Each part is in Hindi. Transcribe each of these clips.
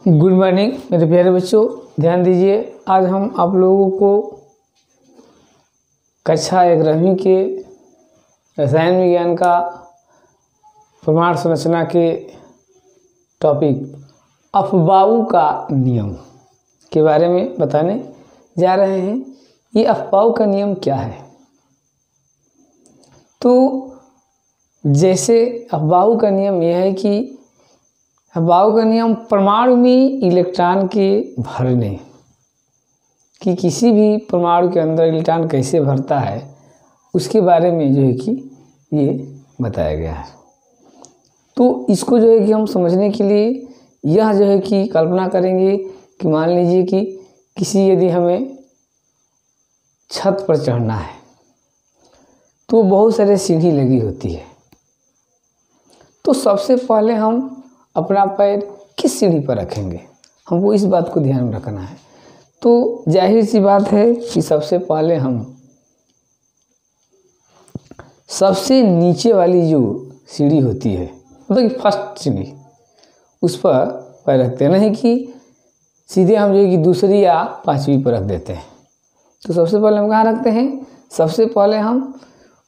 गुड मॉर्निंग मेरे प्यारे बच्चों, ध्यान दीजिए। आज हम आप लोगों को कक्षा 11वीं के रसायन विज्ञान का परमाणु संरचना के टॉपिक अफबाऊ का नियम के बारे में बताने जा रहे हैं। ये अफबाऊ का नियम क्या है? तो जैसे अफबाऊ का नियम यह है कि अफबाऊ का नियम परमाणु में इलेक्ट्रॉन के भरने कि किसी भी परमाणु के अंदर इलेक्ट्रॉन कैसे भरता है उसके बारे में जो है कि ये बताया गया है। तो इसको जो है कि हम समझने के लिए यह जो है कि कल्पना करेंगे कि मान लीजिए कि किसी यदि हमें छत पर चढ़ना है तो बहुत सारे सीढ़ी लगी होती है। तो सबसे पहले हम अपना पैर किस सीढ़ी पर रखेंगे, हमको इस बात को ध्यान में रखना है। तो जाहिर सी बात है कि सबसे पहले हम सबसे नीचे वाली जो सीढ़ी होती है, मतलब कि फर्स्ट सीढ़ी, उस पर पैर रखते हैं, नहीं कि सीधे हम जो है कि दूसरी या पांचवी पर रख देते हैं। तो सबसे पहले हम कहाँ रखते हैं? सबसे पहले हम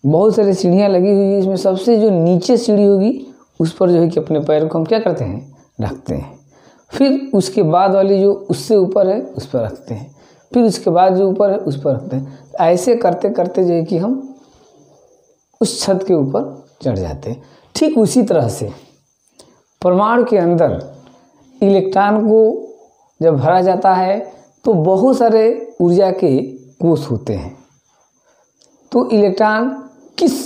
बहुत सारी सीढ़ियाँ लगी हुई है, इसमें सबसे जो नीचे सीढ़ी होगी उस पर जो है कि अपने पैर को हम क्या करते हैं? रखते हैं। फिर उसके बाद वाली जो उससे ऊपर है उस पर रखते हैं, फिर उसके बाद जो ऊपर है उस पर रखते हैं। ऐसे करते करते जो है कि हम उस छत के ऊपर चढ़ जाते हैं। ठीक उसी तरह से परमाणु के अंदर इलेक्ट्रॉन को जब भरा जाता है तो बहुत सारे ऊर्जा के कोष होते हैं। तो इलेक्ट्रॉन किस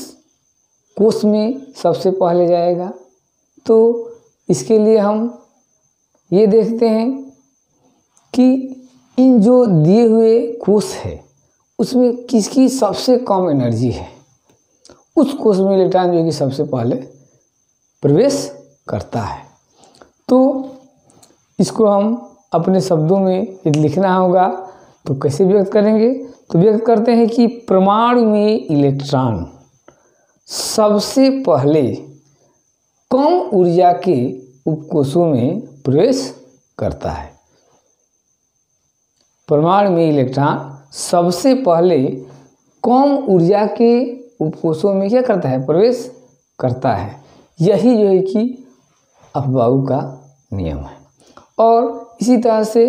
कोष में सबसे पहले जाएगा? तो इसके लिए हम ये देखते हैं कि इन जो दिए हुए कोष है उसमें किसकी सबसे कम एनर्जी है, उस कोष में इलेक्ट्रॉन जो है कि सबसे पहले प्रवेश करता है। तो इसको हम अपने शब्दों में यदि लिखना होगा तो कैसे व्यक्त करेंगे? तो व्यक्त करते हैं कि परमाणु में इलेक्ट्रॉन सबसे पहले कम ऊर्जा के उपकोषों में प्रवेश करता है। परमाणु में इलेक्ट्रॉन सबसे पहले कम ऊर्जा के उपकोषों में क्या करता है? प्रवेश करता है। यही जो है कि अफबाऊ का नियम है। और इसी तरह से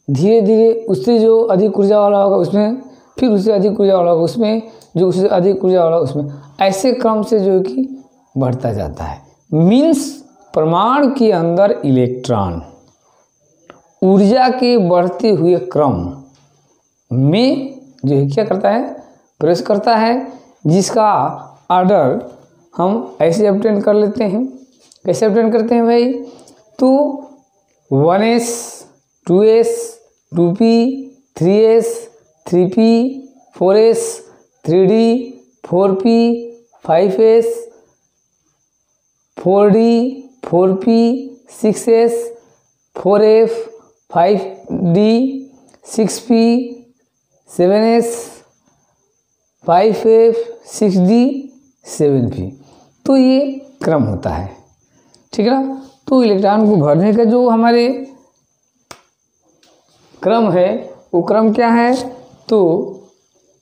धीरे धीरे उससे जो अधिक ऊर्जा वाला होगा उसमें, फिर उससे अधिक ऊर्जा वाला होगा उसमें, जो उससे अधिक ऊर्जा वाला उसमें, ऐसे क्रम से जो है कि बढ़ता जाता है। मीन्स परमाणु के अंदर इलेक्ट्रॉन ऊर्जा के बढ़ते हुए क्रम में जो है क्या करता है? प्रवेश करता है, जिसका ऑर्डर हम ऐसे ऑब्टेन कर लेते हैं। कैसे ऑब्टेन करते हैं भाई? तो 1s 2s 2p 3s 3p 4s 3d 4p 5s 4d 4p 6s 4f 5d 6p 7s 5f 6d 7p। तो ये क्रम होता है, ठीक है ना। तो इलेक्ट्रॉन को भरने का जो हमारे क्रम है वो क्रम क्या है? तो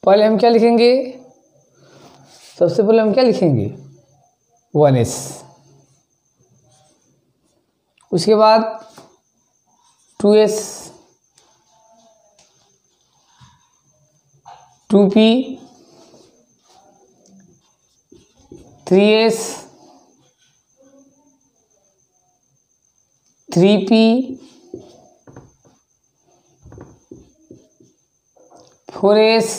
पहले हम क्या लिखेंगे? सबसे पहले हम क्या लिखेंगे? 1s, उसके बाद 2s 2p 3s 3p 4s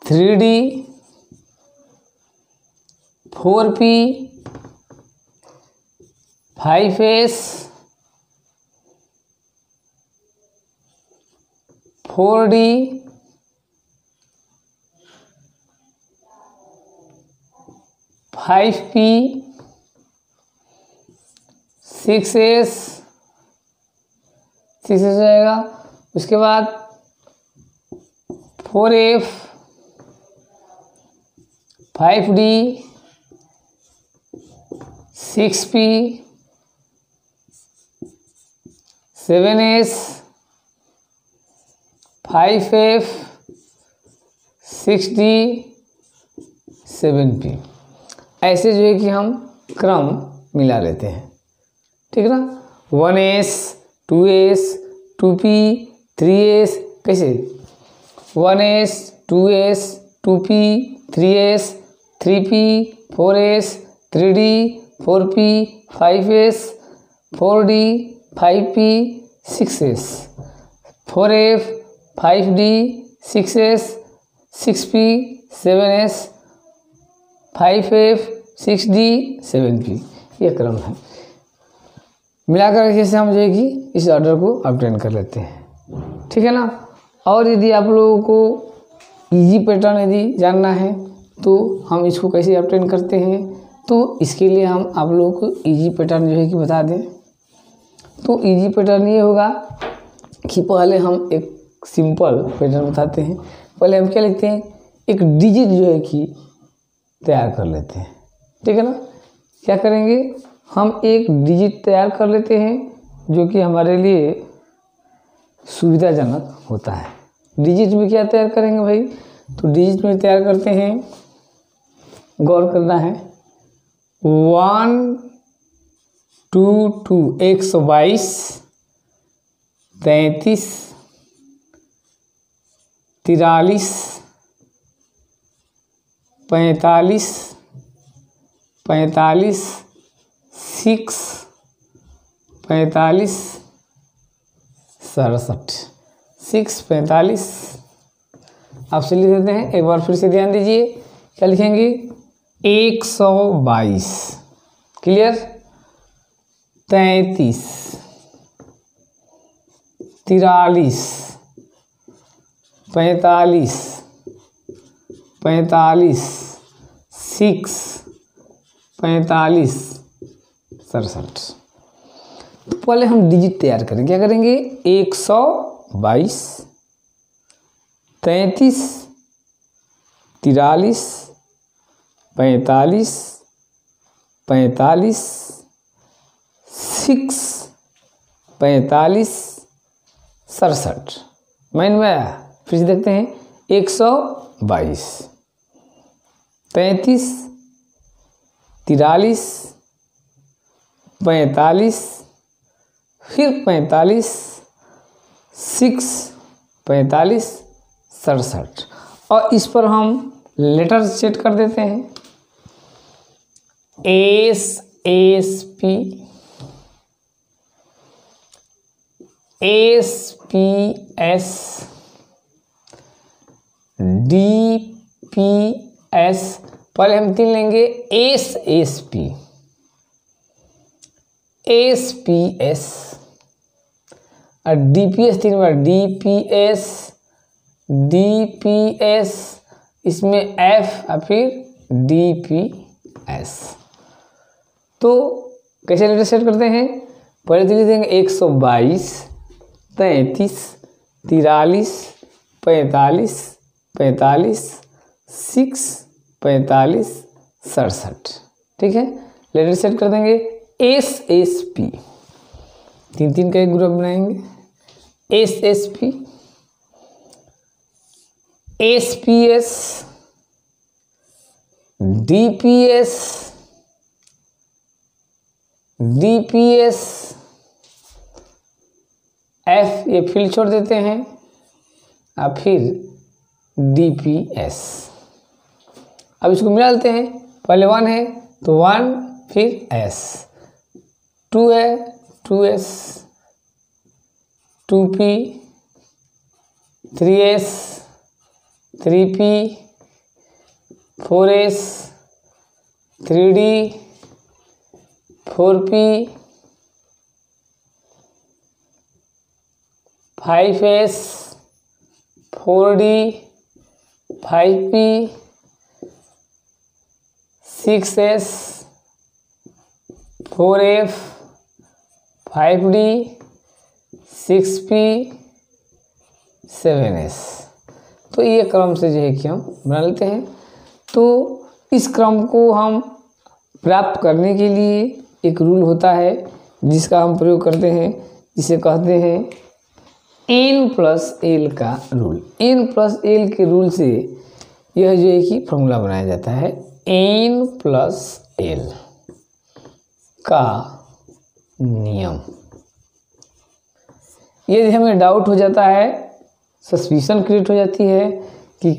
3d 4p 5s 4d 5p 6s हो जाएगा। उसके बाद 4f 5d 6p 7s 5f 6d 7p। ऐसे जो है कि हम क्रम मिला लेते हैं, ठीक है ना। 1s 2s 2p 3s, कैसे 1s 2s 2p 3s 3p 4s 3d 4p 5s 4d 5p 6s 4f 5d 6s 6p 7s 5f 6d 7p, ये क्रम है। मिलाकर जैसे हम जो है कि इस ऑर्डर को ऑब्टेन कर लेते हैं, ठीक है ना। और यदि आप लोगों को इजी पैटर्न यदि जानना है तो हम इसको कैसे ऑब्टेन करते हैं, तो इसके लिए हम आप लोगों को इजी पैटर्न जो है कि बता दें। तो इजी पैटर्न ये होगा कि पहले हम एक सिंपल पैटर्न बताते हैं। पहले हम क्या लिखते हैं, एक डिजिट जो है कि तैयार कर लेते हैं, ठीक है ना। क्या करेंगे, हम एक डिजिट तैयार कर लेते हैं जो कि हमारे लिए सुविधाजनक होता है। डिजिट में क्या तैयार करेंगे भाई, तो डिजिट में तैयार करते हैं, गौर करना है, 1 2 2 122 33 43 45 45 6 45 67 6 45। आपसे लिख देते हैं, एक बार फिर से ध्यान दीजिए, क्या लिखेंगे 122, क्लियर, 33 43 45 45 6 45 67। तो पहले हम डिजिट तैयार करेंगे, क्या करेंगे 122 33 43 45 45 6 45 67। माइन में आया, फिर से देखते हैं, 122 33 43 45 फिर 45 6 45 67। और इस पर हम लेटर सेट कर देते हैं, SSP SPS DPS। पहले हम 3 लेंगे, SSP SPS और DPS 3 बार, DPS DPS, इसमें F और फिर DPS। तो कैसे लेटर सेट करते हैं, पहले तो लिख देंगे 122 33 43 45 45 6 45 67, ठीक है। लेटर सेट कर देंगे SSP, 3 का एक ग्रुप बनाएंगे, SSP SPS DPS DPS F, ये फील्ड छोड़ देते हैं, और फिर DPS। अब इसको मिला लेते हैं, पहले 1 है तो 1 फिर S, 2 है 2S 2P 3S 3P 4S 3D 4P 5S 4D 5P 6S 4F 5D 6P 7S। तो ये क्रम से जो है कि हम बना लेते हैं। तो इस क्रम को हम प्राप्त करने के लिए एक रूल होता है जिसका हम प्रयोग करते हैं, जिसे कहते हैं N+L का रूल। N+L के रूल से यह जो है कि फॉर्मूला बनाया जाता है N+L का नियम। यदि हमें डाउट हो जाता है, सस्पिशन क्रिएट हो जाती है कि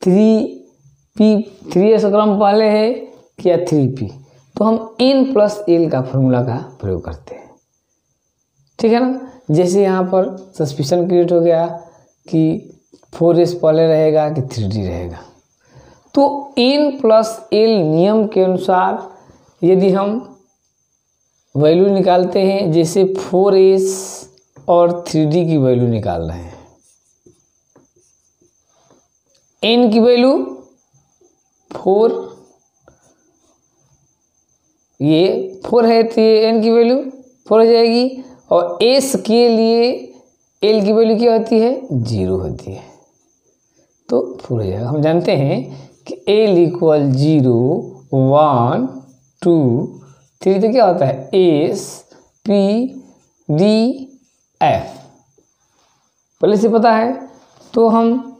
3s क्रम पहले है क्या 3p, तो हम N+L का फॉर्मूला का प्रयोग करते हैं। ठीक है ना। जैसे यहाँ पर सस्पिशन क्रिएट हो गया कि 4s पहले रहेगा कि 3d रहेगा, तो N+L नियम के अनुसार यदि हम वैल्यू निकालते हैं, जैसे 4s और 3d की वैल्यू निकाल रहे हैं, n की वैल्यू 4, ये 4 है तो ये n की वैल्यू 4 हो जाएगी, और s के लिए l की वैल्यू क्या होती है 0 होती है, तो 4 हो जाएगा। हम जानते हैं कि l = 0 1 2 3 तो क्या होता है s p d f, पहले से पता है। तो हम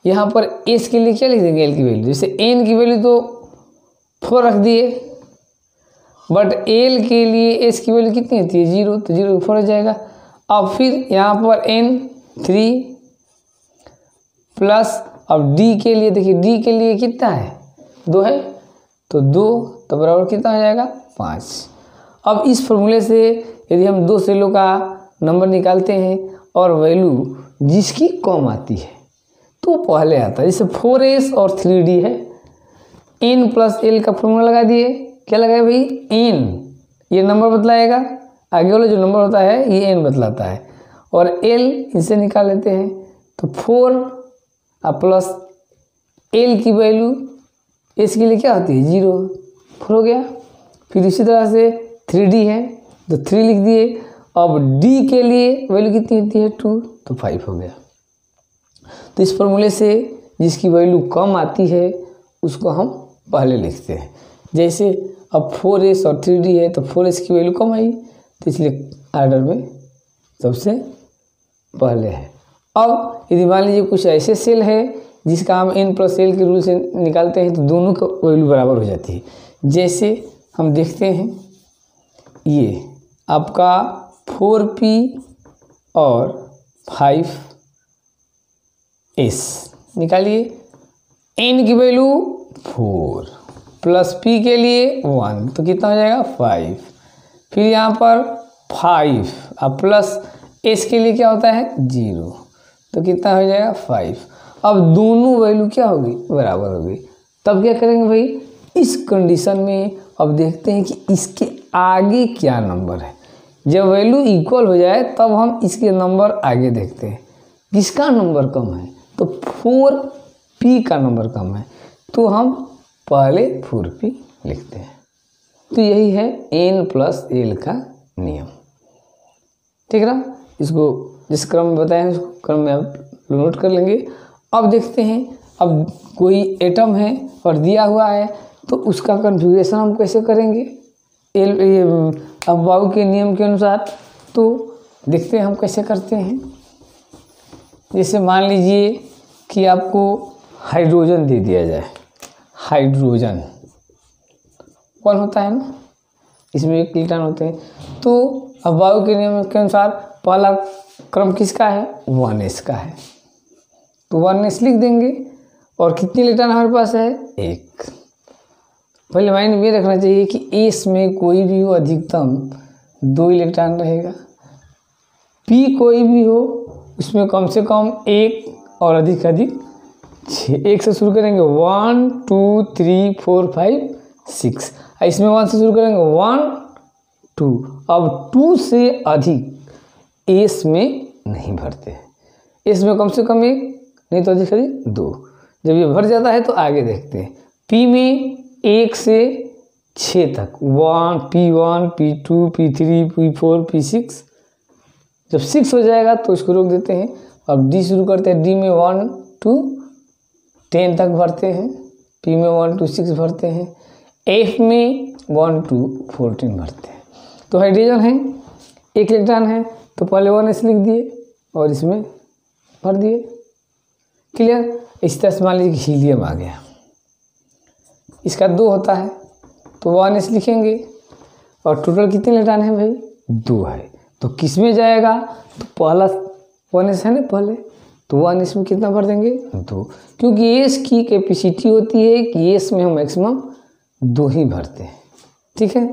यहाँ पर s के लिए क्या लिख देंगे l की वैल्यू, जैसे n की वैल्यू तो 4 रख दिए, बट l के लिए s की वैल्यू कितनी होती है 0, तो 0 4 हो जाएगा। अब फिर यहाँ पर n 3 प्लस, अब d के लिए देखिए d के लिए कितना है 2 है, तो 2 तो बराबर कितना हो जाएगा 5। अब इस फॉर्मूले से यदि हम 2 सेलों का नंबर निकालते हैं और वैल्यू जिसकी कम आती है तो पहले आता है, जैसे 4s और 3d है, N+L का फॉर्मूला लगा दिए, क्या लगाए भाई n, ये नंबर बतलाएगा, आगे वाला जो नंबर होता है ये n बतलाता है, और l इनसे निकाल लेते हैं, तो 4 प्लस l की वैल्यू s के लिए क्या होती है 0, 4 हो गया। फिर इसी तरह से 3d है तो 3 लिख दिए, अब d के लिए वैल्यू कितनी होती है 2, तो 5 हो गया। तो इस फॉर्मूले से जिसकी वैल्यू कम आती है उसको हम पहले लिखते हैं, जैसे अब 4s और 3d है तो 4s की वैल्यू कम आई, तो इसलिए आर्डर में सबसे पहले है। अब यदि मान लीजिए कुछ ऐसे सेल है जिसका हम N+L के रूल से निकालते हैं तो दोनों का वैल्यू बराबर हो जाती है। जैसे हम देखते हैं ये आपका 4p और 5s निकालिए, n की वैल्यू 4 प्लस p के लिए 1 तो कितना हो जाएगा 5, फिर यहाँ पर 5 अब प्लस s के लिए क्या होता है 0 तो कितना हो जाएगा 5। अब दोनों वैल्यू क्या होगी बराबर होगी, तब क्या करेंगे भाई इस कंडीशन में अब देखते हैं कि इसके आगे क्या नंबर है। जब वैल्यू इक्वल हो जाए तब हम इसके नंबर आगे देखते हैं, किसका नंबर कम है, तो 4p का नंबर कम है तो हम पहले 4p लिखते हैं। तो यही है N+L का नियम। ठीक है ना। इसको जिस क्रम में बताया है उसको क्रम में आप नोट कर लेंगे। अब देखते हैं, अब कोई एटम है और दिया हुआ है तो उसका कन्फिग्रेशन हम कैसे करेंगे अफबाउ के नियम के अनुसार। तो देखते हैं हम कैसे करते हैं। जैसे मान लीजिए कि आपको हाइड्रोजन दे दिया जाए, हाइड्रोजन 1 होता है ना, इसमें 1 इलेक्ट्रॉन होते हैं, तो अफबाउ के नियम के अनुसार पहला क्रम किसका है 1s का है, तो 1s लिख देंगे। और कितनी इलेक्ट्रॉन हमारे पास है 1। पहले माइंड में रखना चाहिए कि s में कोई भी हो अधिकतम 2 इलेक्ट्रॉन रहेगा, p कोई भी हो उसमें कम से कम 1 और अधिक 6। 1 से शुरू करेंगे 1 2 3 4 5 6, इसमें 1 से शुरू करेंगे 1 2। अब 2 से अधिक s में नहीं भरते, s में कम से कम 1 नहीं तो अधिक 2। जब ये भर जाता है तो आगे देखते हैं। p में 1 से 6 तक 1 p1 p2 p3 p4 p6। जब 6 हो जाएगा तो इसको रोक देते हैं। अब d शुरू करते हैं, d में 1 to 10 तक भरते हैं, p में 1 to 6 भरते हैं, f में 1 to 14 भरते हैं। तो हाइड्रोजन है एक इलेक्ट्रॉन है तो पहले 1s लिख दिए और इसमें भर दिए। क्लियर। इस तरह से मान लीजिए कि हीलियम आ गया, इसका 2 होता है तो 1s लिखेंगे और टोटल कितने इलेक्ट्रॉन है भाई? 2 है। तो किस में जाएगा? तो पहला 1s है ना पहले, तो 1s में कितना भर देंगे? 2, क्योंकि s की कैपेसिटी होती है कि s में हम मैक्सिमम 2 ही भरते हैं। ठीक है।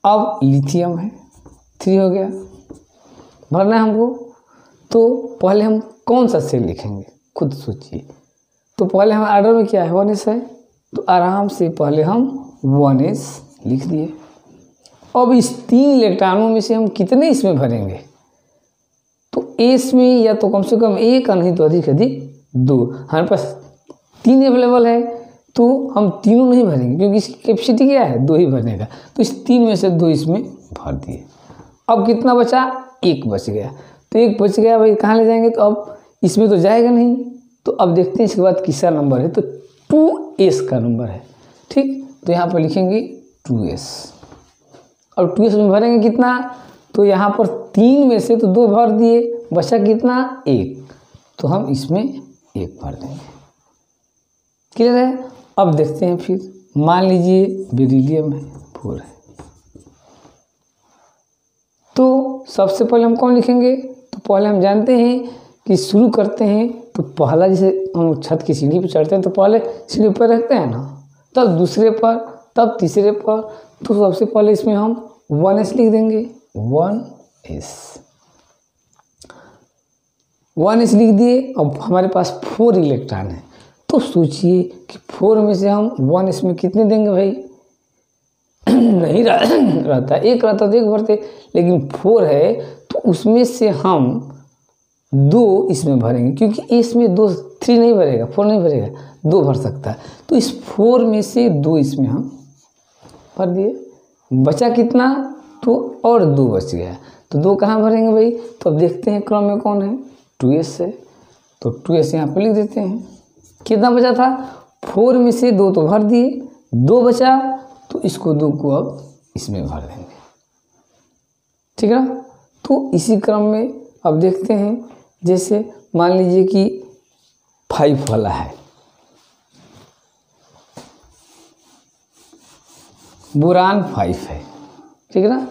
अब लिथियम है, 3 हो गया, भरना है हमको। तो पहले हम कौन सा सेल लिखेंगे खुद सोचिए। तो पहले हम ऑर्डर में क्या है? 1s है, तो आराम से पहले हम 1s लिख दिए। अब इस 3 इलेक्ट्रॉनों में से हम कितने इसमें भरेंगे? तो s में या तो कम से कम 1 नहीं तो अधिक 2। हमारे पास 3 अवेलेबल है तो हम तीनों नहीं भरेंगे क्योंकि इसकी कैपेसिटी क्या है? 2 ही भरने का। तो इस 3 में से 2 इसमें भर दिए। अब कितना बचा? 1 बच गया। तो 1 बच गया भाई, कहाँ ले जाएंगे? तो अब इसमें तो जाएगा नहीं। तो अब देखते हैं इसके बाद किसका नंबर है। तो 2s का नंबर है। ठीक, तो यहाँ पर लिखेंगे 2s और 2s में भरेंगे कितना? तो यहाँ पर 3 में से तो 2 भर दिए, बचा कितना? 1। तो हम इसमें 1 भर देंगे। क्लियर है। अब देखते हैं फिर, मान लीजिए बेरिलियम है 4 है, तो सबसे पहले हम कौन लिखेंगे? तो पहले हम जानते हैं कि शुरू करते हैं तो पहला जैसे हम छत की सीढ़ी पर चढ़ते हैं तो पहले सीढ़ी पर रखते हैं ना, तब दूसरे पर, तब तीसरे पर। तो सबसे पहले इसमें हम 1s लिख देंगे, 1s लिख दिए। अब हमारे पास 4 इलेक्ट्रॉन है, तो सोचिए कि 4 में से हम 1s में कितने देंगे भाई? नहीं रहता, 1 रहता तो 1 भरते, लेकिन 4 है तो उसमें से हम 2 इसमें भरेंगे क्योंकि इसमें 3 नहीं भरेगा, 4 नहीं भरेगा, 2 भर सकता है। तो इस 4 में से 2 इसमें हम भर दिए। बचा कितना? तो और 2 बच गया। तो 2 कहाँ भरेंगे भाई? तो अब देखते हैं क्रम में कौन है? 2s है, तो 2s यहाँ पर लिख देते हैं। कितना बचा था? 4 में से 2 तो भर दिए, 2 बचा तो इसको 2 को अब इसमें भर देंगे। ठीक है। तो इसी क्रम में अब देखते हैं, जैसे मान लीजिए कि 5 वाला है, बोरान 5 है। ठीक है ना।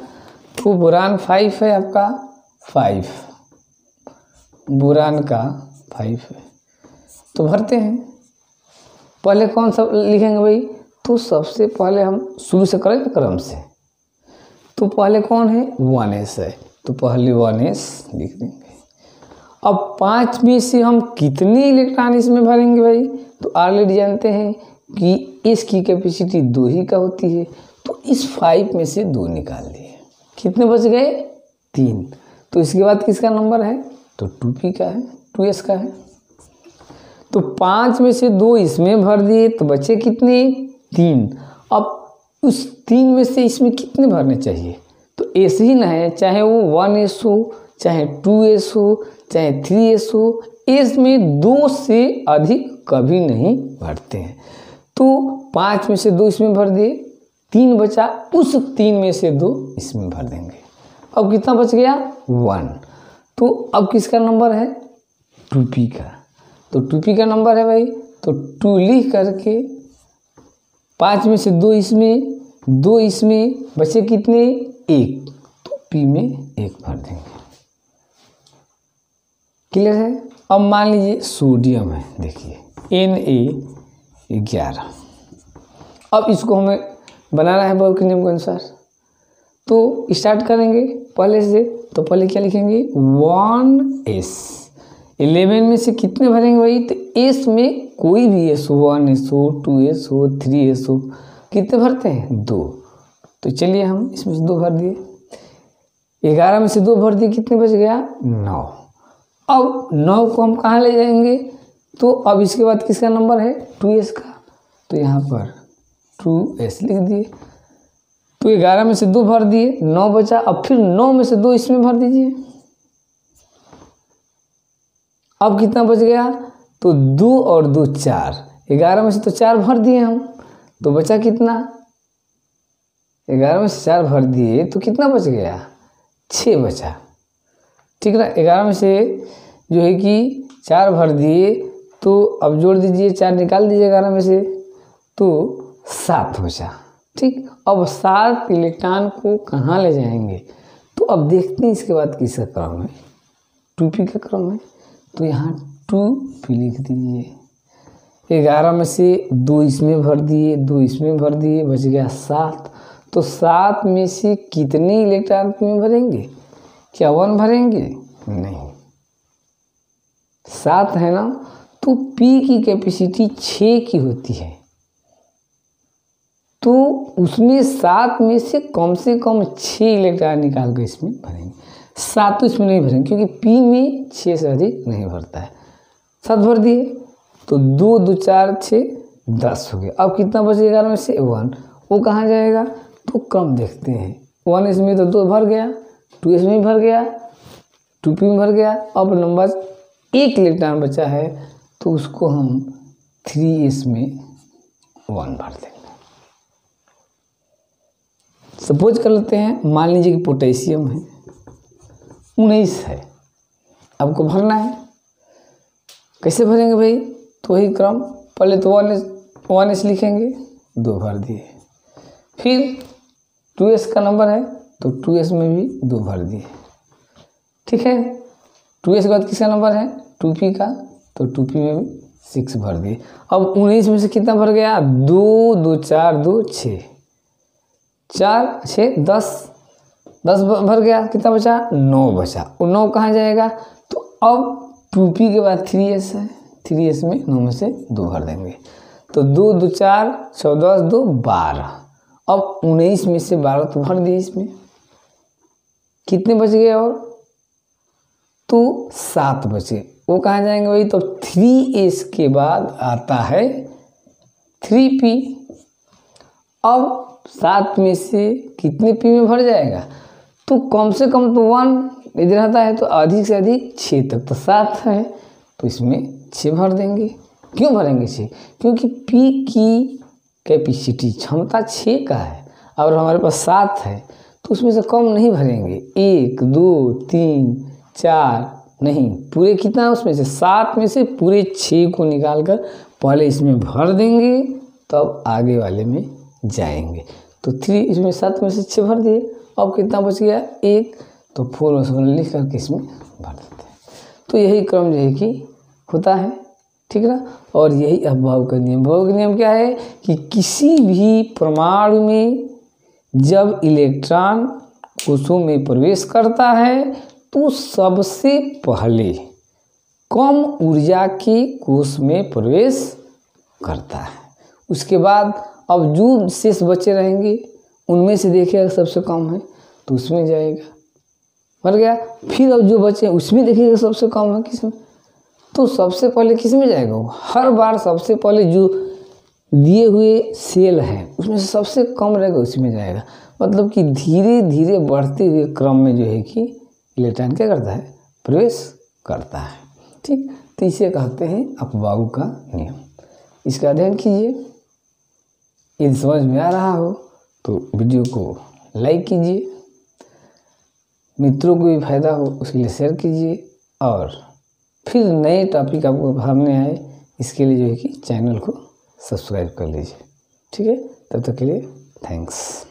तो बोरान 5 है आपका, 5 बोरान का 5 है, तो भरते हैं। पहले कौन सा लिखेंगे भाई? तो सबसे पहले हम शुरू से करें क्रम से, तो पहले कौन है? 1s है, तो पहले 1s लिख देंगे। अब 5 में से हम कितने इलेक्ट्रॉन इसमें भरेंगे भाई? तो ऑलरेडी जानते हैं कि इसकी कैपेसिटी 2 ही का होती है, तो इस 5 में से 2 निकाल दिए। कितने बच गए? 3। तो इसके बाद किसका नंबर है? तो 2p का है, 2s का है। तो 5 में से 2 इसमें भर दिए तो बचे कितने? 3। अब उस 3 में से इसमें कितने भरने चाहिए? तो s ही ना है, चाहे वो 1s हो, चाहे 2s हो, चाहे 3s हो, s में 2 से अधिक कभी नहीं भरते हैं। तो 5 में से 2 इसमें भर दिए, 3 बचा, उस 3 में से 2 इसमें भर देंगे। अब कितना बच गया? 1। तो अब किसका नंबर है? 2p का। तो 2p का नंबर है भाई, तो 2 लिख करके 5 में से 2 इसमें, 2 इसमें, बचे कितने? 1, तो p में 1 भर देंगे। क्लियर है। अब मान लीजिए सोडियम है, देखिए Na11। अब इसको हमें बनाना है बॉल के नियम के अनुसार, तो स्टार्ट करेंगे पहले से। तो पहले क्या लिखेंगे? 1s। 11 में से कितने भरेंगे भाई? तो s में कोई भी s हो, 1s हो, 2s हो, 3s हो, कितने भरते हैं? 2। तो चलिए हम इसमें से 2 भर दिए। 11 में से 2 भर दिए, कितने बच गया? 9। अब 9 को हम कहाँ ले जाएंगे? तो अब इसके बाद किसका नंबर है? 2s का। तो यहाँ पर 2s लिख दिए। तो 11 में से 2 भर दिए, 9 बचा। अब फिर 9 में से 2 इसमें भर दीजिए। अब कितना बच गया? तो 2 और 2 4। 11 में से तो 4 भर दिए हम, तो बचा कितना? 11 में से 4 भर दिए तो कितना बच गया? 6 बचा, ठीक ना। 11 में से जो है कि 4 भर दिए, तो अब जोड़ दीजिए, 4 निकाल दीजिए 11 में से, तो 7 बचा, ठीक। अब 7 इलेक्ट्रॉन को कहाँ ले जाएंगे, तो अब देखते हैं इसके बाद किसका क्रम है, 2p का क्रम है। तो यहाँ 2p लिख दीजिए। 11 में से 2 इसमें भर दिए, 2 इसमें भर दिए, बच गया 7। तो 7 में से कितने इलेक्ट्रॉन में भरेंगे, क्या 1 भरेंगे, नहीं, 7 है ना। तो p की कैपेसिटी 6 की होती है, तो उसमें 7 में से कम 6 इलेक्ट्रॉन निकाल कर इसमें भरेंगे। 7 तो इसमें नहीं भरेंगे क्योंकि p में 6 से अधिक नहीं भरता है। 7 भर दिए, तो 2 2 4 6 10 हो गया। अब कितना बच गया 11 में से 1, वो कहाँ जाएगा, तो कम देखते हैं। 1 इसमें तो 2 भर गया, 2 इसमें भर गया, 2p में भर गया। अब नंबर 1 इलेक्ट्रॉन बचा है, तो उसको हम 3s में 1 भर देंगे। सपोज कर लेते हैं, मान लीजिए कि पोटेशियम है 19 है, आपको भरना है। कैसे भरेंगे भाई, तो वही क्रम, पहले तो 1s लिखेंगे, 2 भर दिए। फिर 2s का नंबर है, तो 2s में भी 2 भर दिए, ठीक है। 2s के बाद किसका नंबर है, 2p का, तो 2p में भी 6 भर दिए। अब 19 में से कितना भर गया, 2 2 4 2 6, 4 6 10 भर गया। कितना बचा, 9 बचा। और 9 कहाँ जाएगा, तो अब 2p के बाद 3s है, 3s में 9 में से 2 भर देंगे। तो 2 2 4 14 2 12। अब 19 में से 12 तो भर दिए इसमें, कितने बच गए, और तो 7 बचे। वो कहाँ जाएंगे भाई, तो 3s के बाद आता है 3p। अब 7 में से कितने p में भर जाएगा, तो कम से कम तो 1 इधर आता है, तो अधिक से अधिक 6 तक, तो 7 है, तो इसमें 6 भर देंगे। क्यों भरेंगे 6, क्योंकि p की कैपेसिटी क्षमता 6 का है, और हमारे पास 7 है, तो उसमें से कम नहीं भरेंगे। 1 2 3 4 नहीं, पूरे कितना, उसमें से 7 में से पूरे 6 को निकाल कर पहले इसमें भर देंगे, तब आगे वाले में जाएंगे। तो 3 इसमें 7 में से 6 भर दिए। अब कितना बच गया, 1, तो 4 और 7 लिख करके इसमें भर देते हैं। तो यही क्रम जो है कि होता है, ठीक ना। और यही अभाव का नियम, अभाव का नियम क्या है कि किसी भी परमाणु में जब इलेक्ट्रॉन कोशों में प्रवेश करता है, तो सबसे पहले कम ऊर्जा के कोश में प्रवेश करता है। उसके बाद अब जो शेष बचे रहेंगे, उनमें से देखिएगा सबसे कम है, तो उसमें जाएगा, भर गया। फिर अब जो बचे उसमें देखिएगा सबसे कम है किसमें, तो सबसे पहले किस में जाएगा, वो हर बार सबसे पहले जो दिए हुए सेल है उसमें से सबसे कम रहेगा, उसी में जाएगा। मतलब कि धीरे धीरे बढ़ते हुए क्रम में जो है कि इलेक्ट्रॉन क्या करता है, प्रवेश करता है, ठीक। तो इसे कहते हैं अपवाऊ का नियम। इसका अध्ययन कीजिए। यदि समझ में आ रहा हो तो वीडियो को लाइक कीजिए, मित्रों को भी फायदा हो उसके लिए शेयर कीजिए, और फिर नए टॉपिक आपको सामने आए इसके लिए जो है कि चैनल को सब्सक्राइब कर लीजिए, ठीक है। तब तक के लिए थैंक्स।